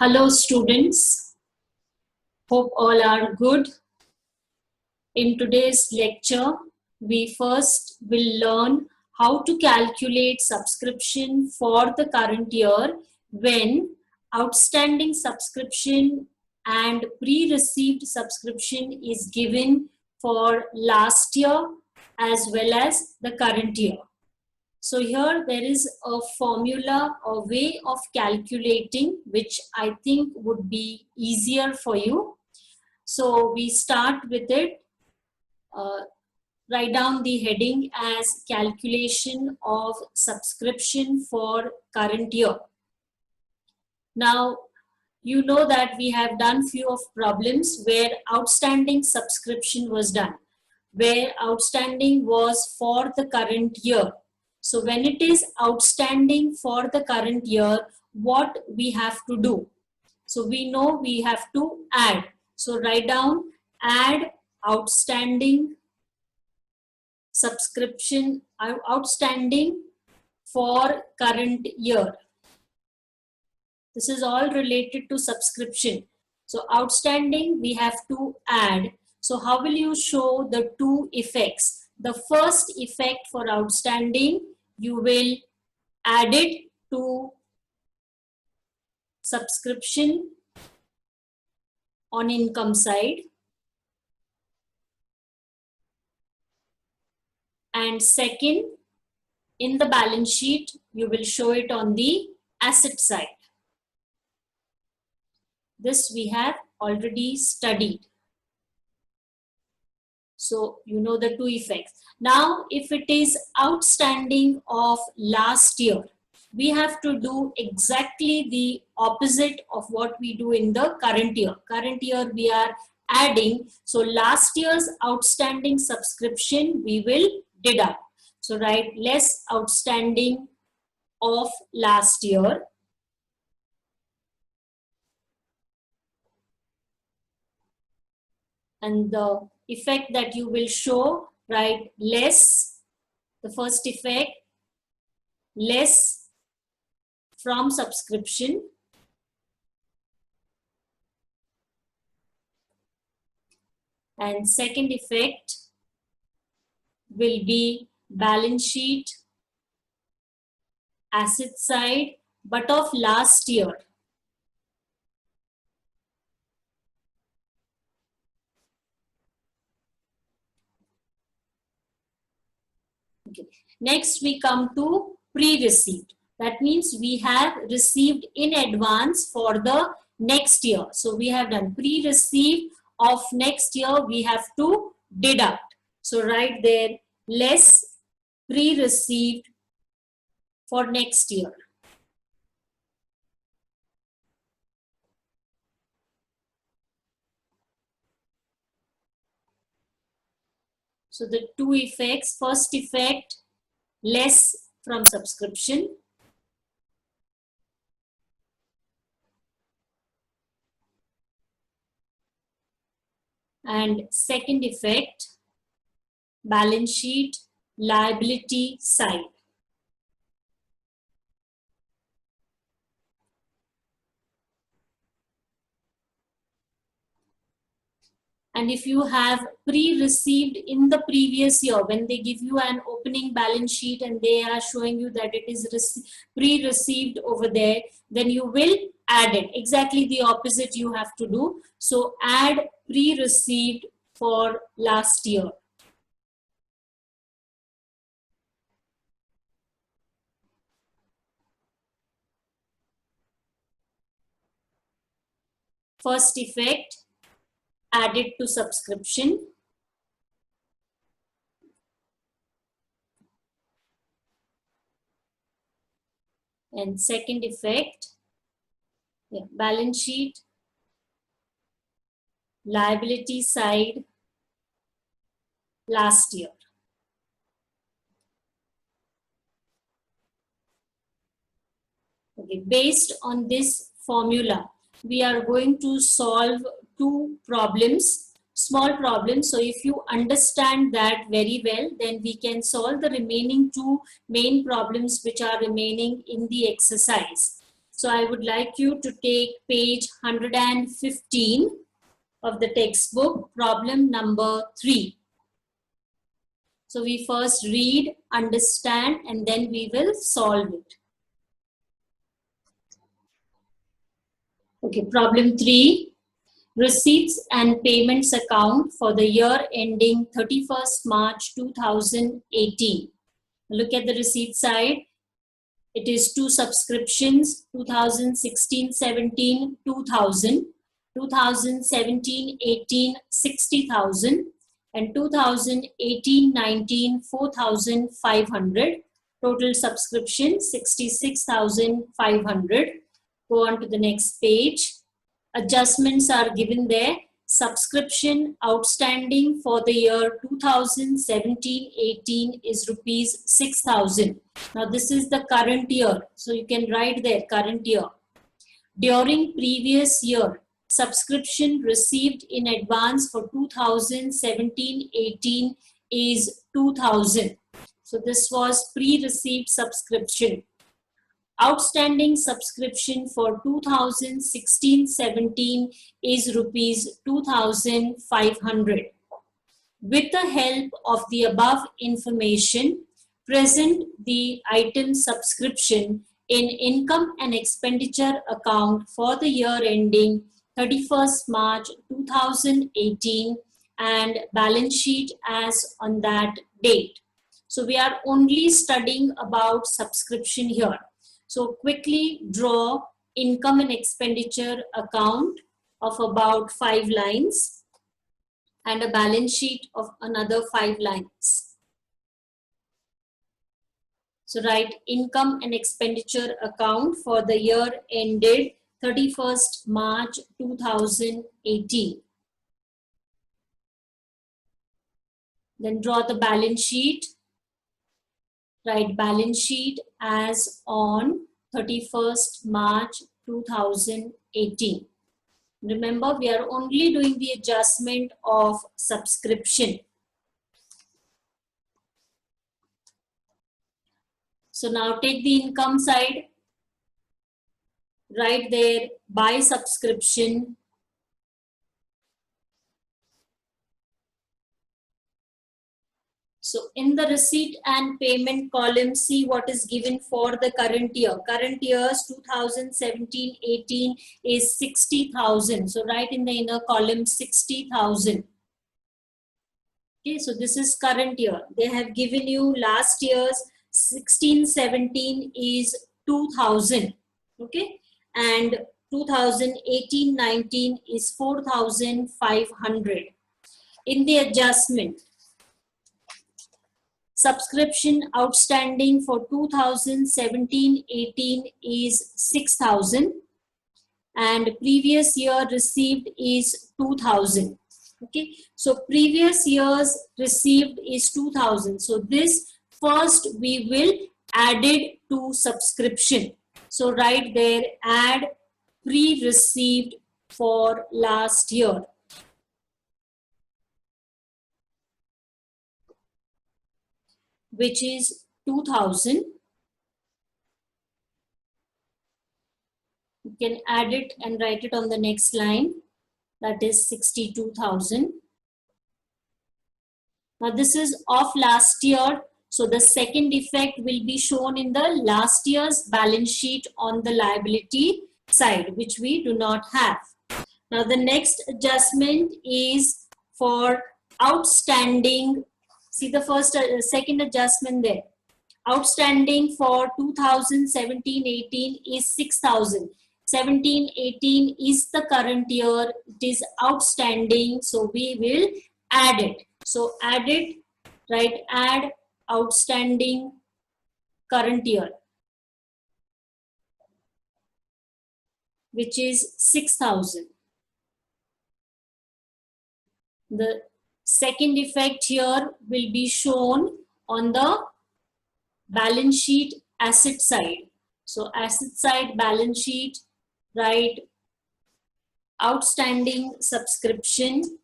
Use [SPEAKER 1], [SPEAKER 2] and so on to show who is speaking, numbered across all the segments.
[SPEAKER 1] Hello students, hope all are good. In today's lecture, we first will learn how to calculate subscription for the current year when outstanding subscription and pre-received subscription is given for last year as well as the current year. So here there is a formula, a way of calculating which I think would be easier for you. So we start with it. Write down the heading as calculation of subscription for current year. Now you know that we have done few of problems where outstanding subscription was done, where outstanding was for the current year. So when it is outstanding for the current year, what we have to do? So we know we have to add. So write down add outstanding subscription, outstanding for current year. This is all related to subscription. So outstanding we have to add. So how will you show the two effects? The first effect for outstanding, you will add it to subscription on income side. And second, in the balance sheet, you will show it on the asset side. This we have already studied. So you know the two effects. Now, if it is outstanding of last year, we have to do exactly the opposite of what we do in the current year. Current year we are adding. So last year's outstanding subscription we will deduct. So write less outstanding of last year. And the effect that you will show, write less, the first effect, less from subscription. And second effect will be balance sheet, asset side, but of last year. Okay. Next we come to pre-received. That means we have received in advance for the next year. So we have done pre-received of next year, we have to deduct. So write there less pre-received for next year. So the two effects, first effect, less from subscription. And second effect, balance sheet, liability side. And if you have pre-received in the previous year, when they give you an opening balance sheet and they are showing you that it is pre-received over there, then you will add it. Exactly the opposite you have to do. So add pre-received for last year. First effect, added to subscription. And second effect, balance sheet, liability side, last year. Okay, based on this formula, we are going to solve two problems, small problems. So if you understand that very well, then we can solve the remaining two main problems which are remaining in the exercise. So I would like you to take page 115 of the textbook, problem number 3. So we first read, understand, and then we will solve it. Okay, problem 3. Receipts and payments account for the year ending 31st March 2018. Look at the receipt side. It is 2 subscriptions, 2016-17, 2000, 2017-18, 60,000, and 2018-19, 4,500. Total subscription, 66,500. Go on to the next page. Adjustments are given there. Subscription outstanding for the year 2017-18 is rupees 6,000. Now this is the current year. So you can write there current year. During previous year, subscription received in advance for 2017-18 is 2,000. So this was pre-received subscription. Outstanding subscription for 2016-17 is rupees 2,500. With the help of the above information, present the item subscription in income and expenditure account for the year ending 31st March 2018 and balance sheet as on that date. So we are only studying about subscription here. So quickly draw income and expenditure account of about 5 lines and a balance sheet of another 5 lines. So write income and expenditure account for the year ended 31st March 2018. Then draw the balance sheet. Write balance sheet as on 31st March 2018. Remember, we are only doing the adjustment of subscription. So now take the income side. Write there by subscription. So in the receipt and payment column, see what is given for the current year. Current year's 2017-18 is 60,000. So write in the inner column 60,000. Okay, so this is current year. They have given you last year's 16-17 is 2,000. Okay, and 2018-19 is 4,500. In the adjustment, subscription outstanding for 2017-18 is 6,000 and previous year received is 2,000. Okay, so previous years received is 2,000. So this first we will add it to subscription. So write there add pre-received for last year. Which is 2,000. You can add it and write it on the next line. That is 62,000. Now this is of last year. So the second effect will be shown in the last year's balance sheet on the liability side, which we do not have. Now the next adjustment is for outstanding. See the first, second adjustment there. Outstanding for 2017-18 is 6,000. 17-18 is the current year. It is outstanding. So we will add it. So add it, right? Add outstanding current year, which is 6,000. The second effect here will be shown on the balance sheet asset side. So asset side balance sheet, write outstanding subscription.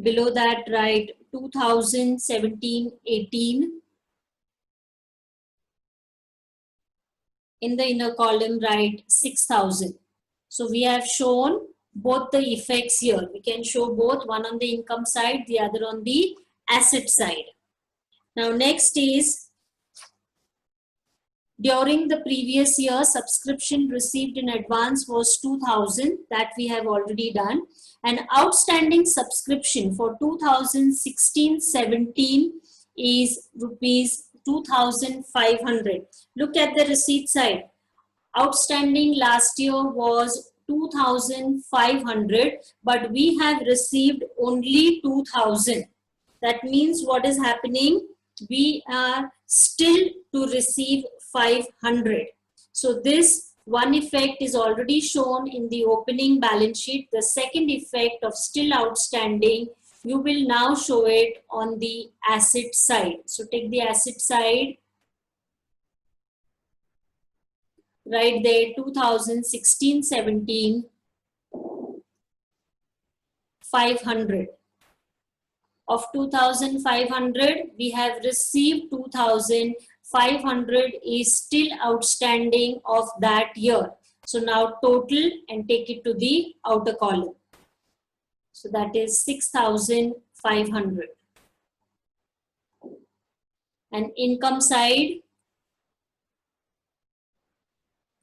[SPEAKER 1] Below that write 2017-18 in the inner column write 6,000. So we have shown both the effects here. We can show both, one on the income side, the other on the asset side. Now next is, during the previous year, subscription received in advance was 2,000, that we have already done. And outstanding subscription for 2016-17 is rupees 2,500. Look at the receipt side. Outstanding last year was 2,500, but we have received only 2,000. That means what is happening? We are still to receive 500. So this one effect is already shown in the opening balance sheet. The second effect of still outstanding, you will now show it on the asset side. So take the asset side, right there, 2016-17, 500. Of 2,500, we have received 2,500 is still outstanding of that year. So now total and take it to the outer column. So that is 6,500. And income side,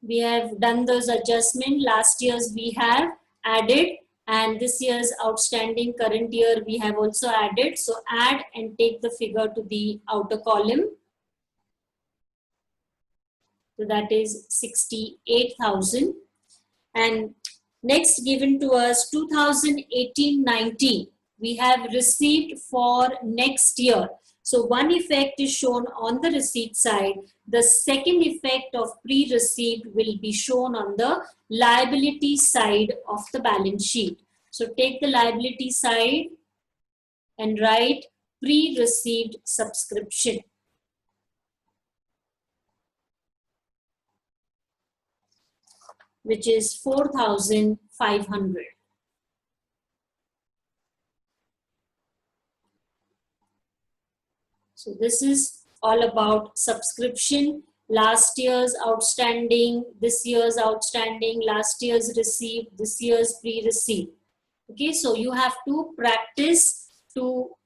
[SPEAKER 1] we have done those adjustments. Last year's we have added, and this year's outstanding current year we have also added. So add and take the figure to the outer column. So that is 68,000. And next given to us 2018-19, we have received for next year. So one effect is shown on the receipt side. The second effect of pre-receipt will be shown on the liability side of the balance sheet. So take the liability side and write pre-received subscription, which is 4,500. So this is all about subscription, last year's outstanding, this year's outstanding, last year's received, this year's pre-received. Okay, so you have to practice to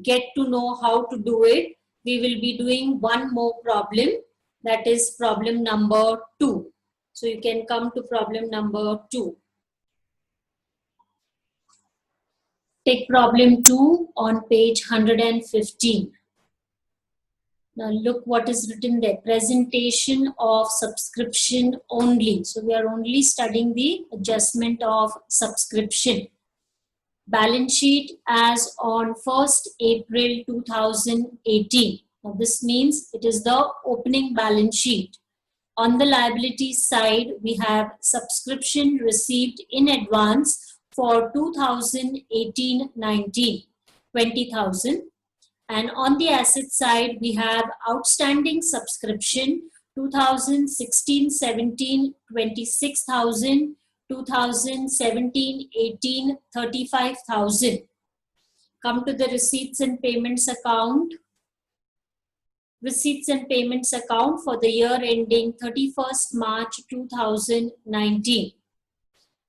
[SPEAKER 1] get to know how to do it. We will be doing one more problem, that is problem number 2. So you can come to problem number 2. Take problem 2 on page 115. Now look what is written there. Presentation of subscription only. So we are only studying the adjustment of subscription. Balance sheet as on 1st April 2018. Now this means it is the opening balance sheet. On the liability side, we have subscription received in advance for 2018-19, 20,000. And on the asset side, we have outstanding subscription 2016-17, 26,000, 2017-18, 35,000. Come to the receipts and payments account. Receipts and payments account for the year ending 31st March 2019.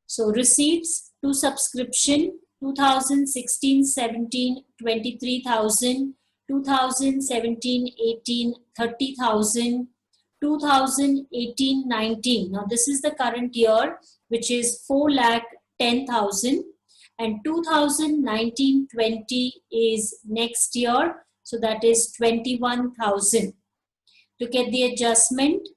[SPEAKER 1] So receipts to subscription 2016-17, 23,000, 2017-18, 30,000, 2018-19. Now this is the current year, which is 4,10,000, and 2019-20 is next year, so that is 21,000. To get the adjustment,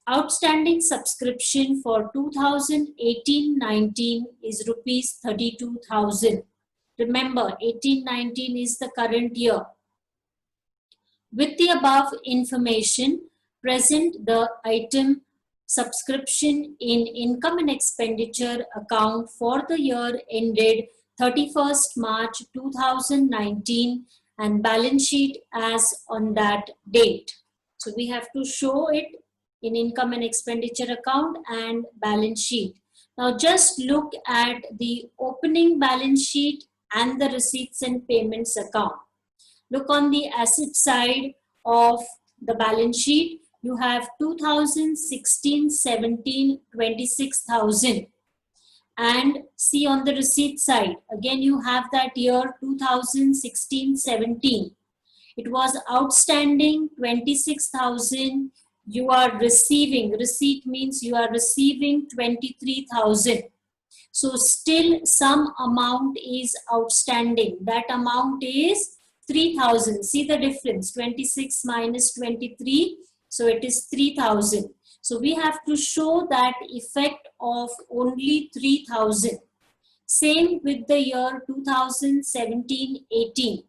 [SPEAKER 1] outstanding subscription for 2018-19 is rupees 32,000. Remember, 18-19 is the current year. With the above information, present the item subscription in income and expenditure account for the year ended 31st March 2019 and balance sheet as on that date. So we have to show it in income and expenditure account and balance sheet. Now just look at the opening balance sheet and the receipts and payments account. Look on the asset side of the balance sheet. you have 2016-17 26,000. And see on the receipt side, again you have that year 2016-17. It was outstanding 26,000. You are receiving, receipt means you are receiving 23,000. So still some amount is outstanding. That amount is 3,000. See the difference, 26 minus 23. So it is 3,000. So we have to show that effect of only 3,000. Same with the year 2017-18.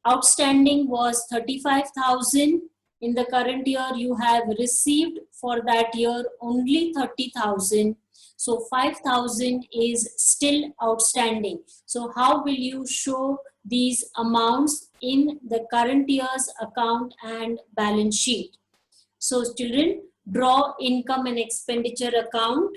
[SPEAKER 1] Outstanding was 35,000. In the current year, you have received for that year only 30,000. So 5,000 is still outstanding. So how will you show these amounts in the current year's account and balance sheet? So children, draw income and expenditure account.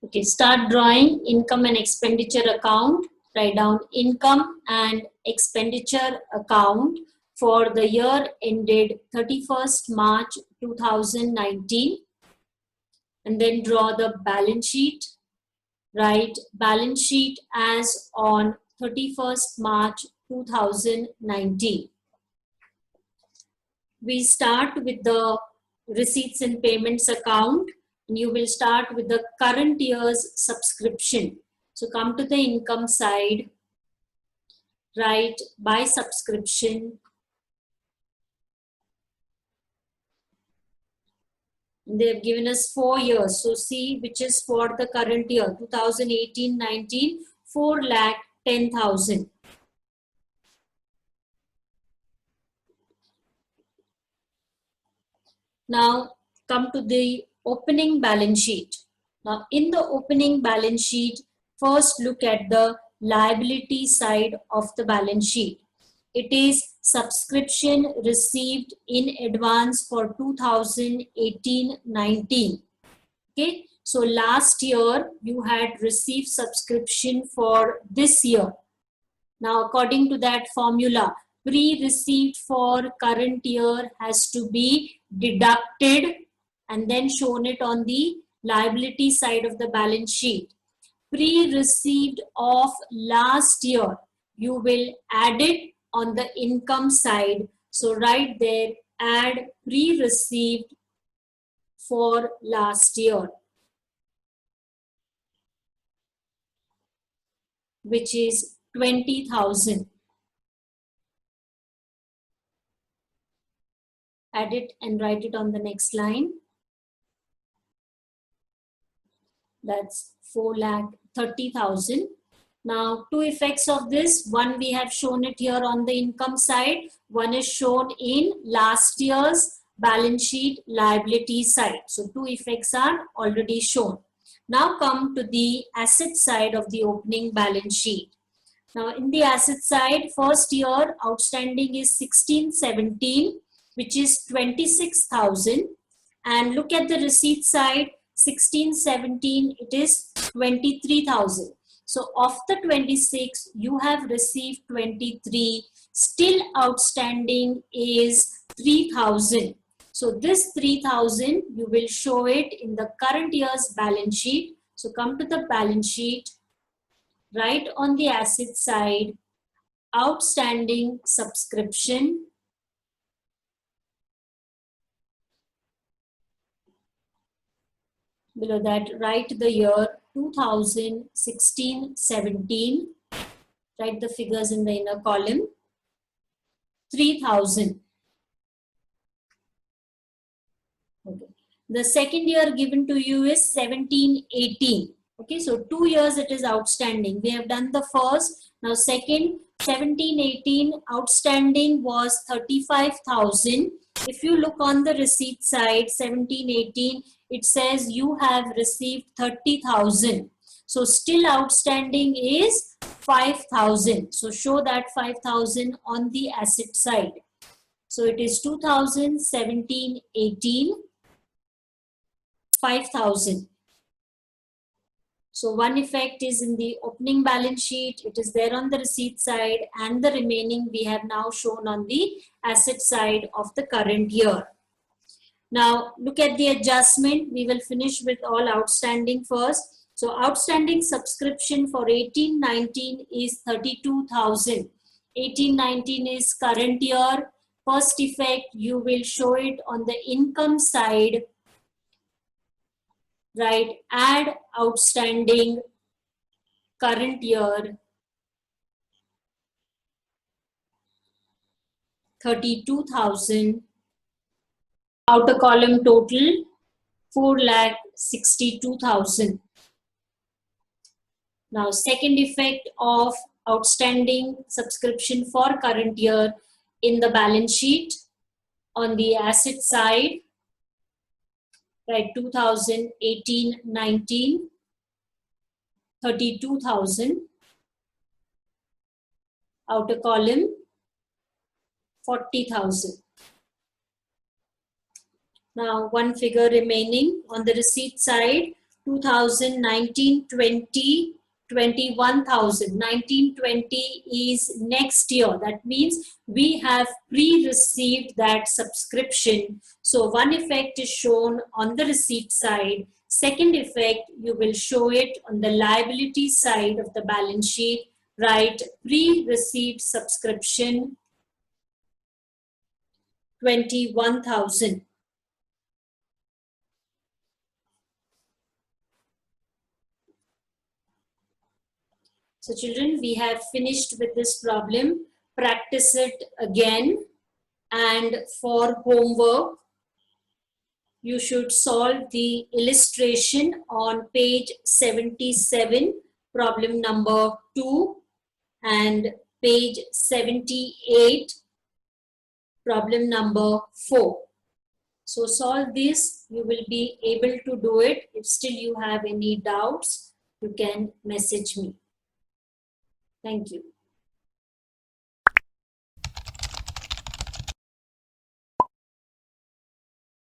[SPEAKER 1] Okay, start drawing income and expenditure account. Write down income and expenditure account for the year ended 31st March 2019. And then draw the balance sheet. Write balance sheet as on 31st March 2019. We start with the receipts and payments account. And you will start with the current year's subscription. So come to the income side, write by subscription. And they have given us 4 years. So see which is for the current year, 2018-19, 4,10,000. Now come to the opening balance sheet. Now in the opening balance sheet, first look at the liability side of the balance sheet. It is subscription received in advance for 2018-19. Okay, so last year you had received subscription for this year. Now according to that formula, pre-received for current year has to be deducted and then shown it on the liability side of the balance sheet. Pre-received of last year, you will add it on the income side. So right there, add pre-received for last year, which is 20,000. Add it and write it on the next line. That's 4,30,000. Now, two effects of this. One, we have shown it here on the income side. One is shown in last year's balance sheet liability side. So, two effects are already shown. Now, come to the asset side of the opening balance sheet. Now, in the asset side, first year outstanding is 16-17, which is 26,000. And look at the receipt side, 16-17, it is 23,000. So of the 26, you have received 23. Still outstanding is 3,000. So this 3,000, you will show it in the current year's balance sheet. So come to the balance sheet, write on the asset side, outstanding subscription. Below that, write the year 2016-17. Write the figures in the inner column. 3,000. Okay. The second year given to you is 17-18. Okay, so 2 years it is outstanding. We have done the first. Now second, 17-18 outstanding was 35,000. If you look on the receipt side, 17-18, it says you have received 30,000. So still outstanding is 5,000. So show that 5,000 on the asset side. So it is 2017-18, 5,000. So one effect is in the opening balance sheet, it is there on the receipt side, and the remaining we have now shown on the asset side of the current year. Now look at the adjustment. We will finish with all outstanding first. So outstanding subscription for 18-19 is 32,000. 18-19 is current year. First effect, you will show it on the income side, right? Add outstanding current year 32,000. Outer column total 4,62,000. Now second effect of outstanding subscription for current year in the balance sheet on the asset side, right? 2018-19, 32,000. Outer column 40,000. Now one figure remaining on the receipt side, 2019-20, 21,000. 19-20 is next year. That means we have pre-received that subscription. So one effect is shown on the receipt side. Second effect, you will show it on the liability side of the balance sheet, right? Pre-received subscription 21,000. So children, we have finished with this problem. Practice it again. And for homework, you should solve the illustration on page 77, problem number 2, and page 78, problem number 4. So solve this. You will be able to do it. If still you have any doubts, you can message me. Thank you.